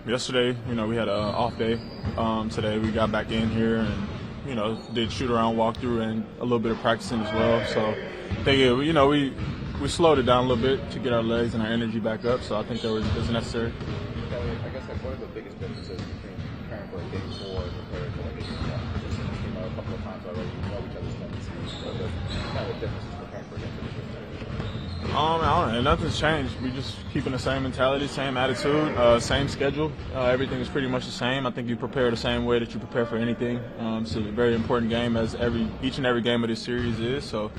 Yesterday, we had an off day. Today we got back in here and, did shoot around, walkthrough, and a little bit of practicing as well. So I think, we slowed it down a little bit to get our legs and our energy back up. So I think that was necessary. Kelly, I guess what are the biggest differences between preparing for a game 4 and preparing for a game 1? You've seen this team a couple of times already. You know each other's tendencies. What are the kind of differences preparing for a game 4? I don't know. Nothing's changed. We just keeping the same mentality, same attitude, same schedule. Everything is pretty much the same. I think you prepare the same way that you prepare for anything. It's a very important game, as each and every game of this series is. So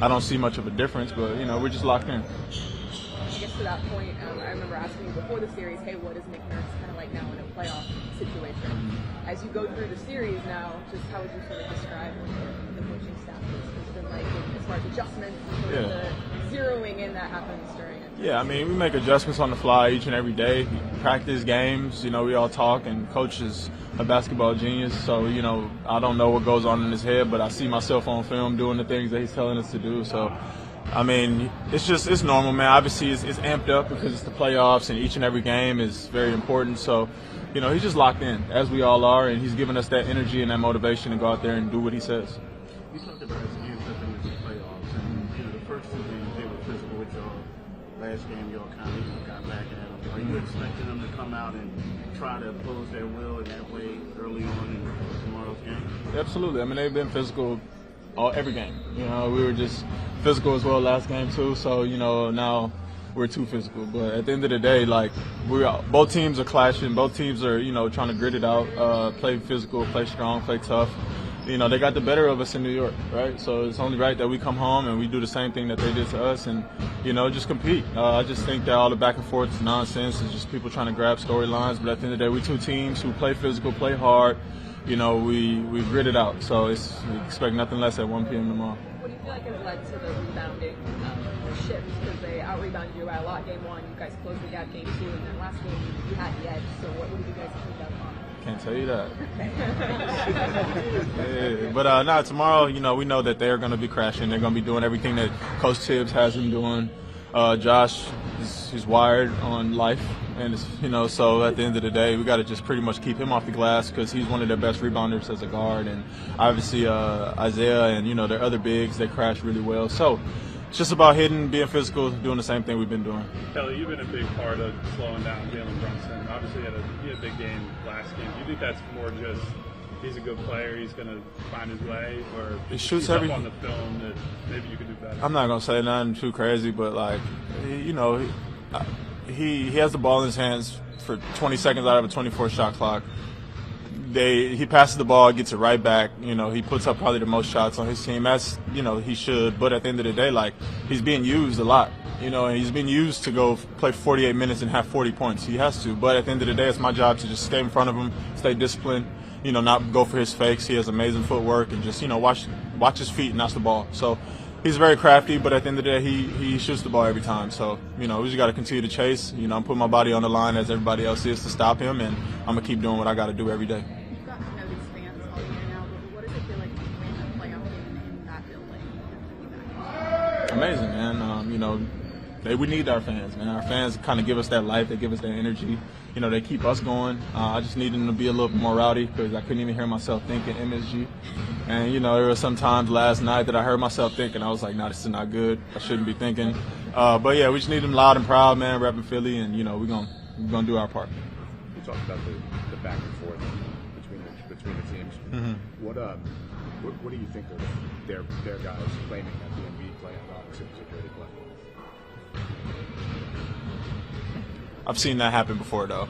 I don't see much of a difference, but we're just locked in. I guess to that point, I remember asking you before the series, hey, what is Nick Nurse kind of like now in a playoff situation? As you go through the series now, just how would you sort of describe what the coaching staff has been like as far as adjustments and sort of the zeroing in that happens during it? Yeah, we make adjustments on the fly each and every day. Practice games, we all talk, and coach is a basketball genius, so, I don't know what goes on in his head, but I see myself on film doing the things that he's telling us to do, so it's normal, man. Obviously, it's amped up because it's the playoffs and each and every game is very important. So, he's just locked in, as we all are, and he's giving us that energy and that motivation to go out there and do what he says. You talked about as you stepping into the playoffs, and the first 2 games they were physical with y'all. Last game y'all kind of got back at them. Are you expecting them to come out and try to oppose their will in that way early on in tomorrow's game? Absolutely. They've been physical every game. We were just physical as well last game too. So now we're too physical. But at the end of the day, both teams are clashing. Both teams are trying to grit it out, play physical, play strong, play tough. They got the better of us in New York, right? So it's only right that we come home and we do the same thing that they did to us and, just compete. I just think that all the back and forth is nonsense. It's just people trying to grab storylines. But at the end of the day, we 2 teams who play physical, play hard. We grit it out. So we expect nothing less at 1 p.m. tomorrow. What do you feel like has led to the rebounding shift? Because they out-rebounded you by a lot game 1. You guys closed the gap game 2. And then last game, you had the edge. So what did you guys think that on? Can't tell you that. Yeah. But tomorrow, we know that they're going to be crashing. They're going to be doing everything that Coach Tibbs has them doing. Josh, he's wired on life. And, so at the end of the day, we got to just pretty much keep him off the glass because he's one of their best rebounders as a guard. And obviously Isaiah and, their other bigs, they crash really well. So it's just about hitting, being physical, doing the same thing we've been doing. Kelly, you've been a big part of slowing down Jalen Brunson. Obviously, he had a big game last game. Do you think that's more just he's a good player, he's going to find his way, or he shoots he's up on the film that maybe you could do better? I'm not going to say nothing too crazy, but, he has the ball in his hands for 20 seconds out of a 24-shot clock. He passes the ball, gets it right back. He puts up probably the most shots on his team. That's, he should. But at the end of the day, he's being used a lot. And he's been used to go play 48 minutes and have 40 points. He has to. But at the end of the day, it's my job to just stay in front of him, stay disciplined, not go for his fakes. He has amazing footwork and just, watch his feet and that's the ball. So he's very crafty, but at the end of the day, he shoots the ball every time. So, we just got to continue to chase. I'm putting my body on the line as everybody else is to stop him, and I'm going to keep doing what I got to do every day. You've got to know these fans all year now, but what does it feel like to win a playoff game in that building? Amazing, man. We need our fans, man. Our fans kind of give us that life. They give us that energy. They keep us going. I just need them to be a little more rowdy because I couldn't even hear myself thinking MSG. And, there were some times last night that I heard myself thinking. I was like, this is not good. I shouldn't be thinking. But, yeah, we just need them loud and proud, man, repping Philly, and, we're gonna do our part. You talked about the back and forth between the teams. Mm-hmm. What do you think of their guys claiming that the Embiid play on the opposite was a dirty play? I've seen that happen before, though,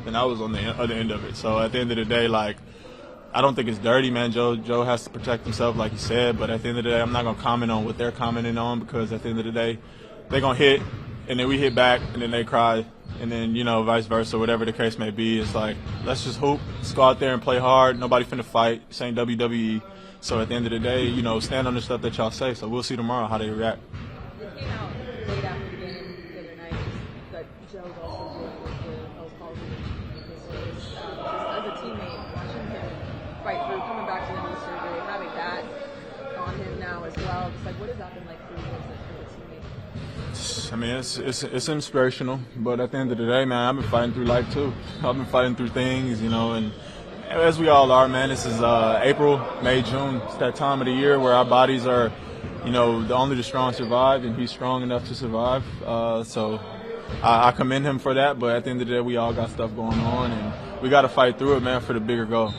and I was on the other end of it. So at the end of the day, I don't think it's dirty, man. Joe has to protect himself, like he said. But at the end of the day, I'm not gonna comment on what they're commenting on because at the end of the day, they're gonna hit, and then we hit back, and then they cry, and then vice versa, whatever the case may be. It's let's just hoop, let's go out there and play hard. Nobody finna fight. This ain't WWE. So at the end of the day, stand on the stuff that y'all say. So we'll see tomorrow how they react. It came out late after the game the other night that Joe's also dealing with the health palsy in his face. Just as a teammate, watching him fight through, coming back to the knee surgery, having that on him now as well. Just what has that been like for you as a teammate? I mean, it's inspirational, but at the end of the day, man, I've been fighting through life too. I've been fighting through things, you know, and as we all are, man. This is April, May, June. It's that time of the year where our bodies are, you know, only the strong survive, and he's strong enough to survive. So I commend him for that, but at the end of the day, we all got stuff going on, and we got to fight through it, man, for the bigger goal.